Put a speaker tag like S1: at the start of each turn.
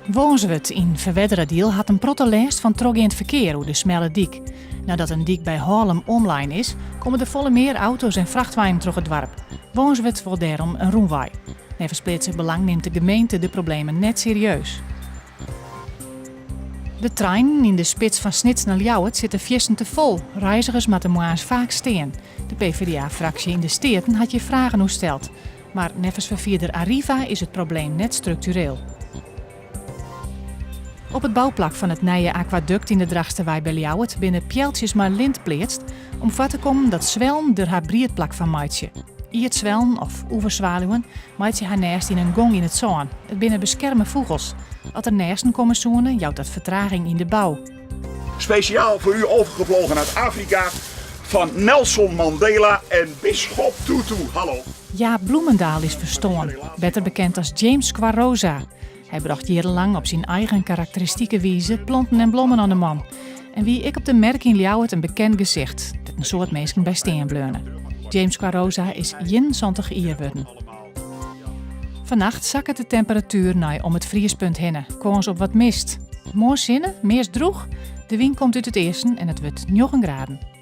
S1: Woenswet in Verwedderadiel had een protte lijst van troggeend verkeer over de Smelle Diek. Nadat een dik bij Haarlem online is, komen er volle meer auto's en vrachtwagen terug het dorp. Woenswet wil daarom een roemwaai. Nevens Splitse Belang neemt de gemeente de problemen net serieus. De trein in de spits van Snits naar Ljouwert zitten vjessen te vol. Reizigers moeten moa's vaak steen. De PvdA-fractie in de Steden had je vragen hoe stelt. Maar nevens vervierder Arriva is het probleem net structureel. Op het bouwplak van het nieuwe aquaduct in de Drachsterwei bij Ljouwert binnen pjeltjes maar lint pleetst om vat te komen dat zwelm er haar brietplak van maatje. Iert zwelm of oeverzwaluwen maatje haar nest in een gong in het zon. Het binnen beschermen vogels. Als er nesten komen zoenen, jouwt dat vertraging in de bouw.
S2: Speciaal voor u overgevlogen uit Afrika van Nelson Mandela en Bisschop Tutu. Hallo.
S1: Ja, Bloemendaal is verstoorn, beter bekend als James Quarosa. Hij bracht jarenlang op zijn eigen karakteristieke wijze planten en bloemen aan de man. En wie ik op de merk in Ljouwert een bekend gezicht, dat een soort mensen bij steen bleunen. James Quarosa is 21 jaar geworden. Vannacht zakken de temperatuur naar om het vriespunt heen. Kans op wat mist. Mooi zinnen, meest droeg. De wind komt uit het eersten en het wordt 9 graden.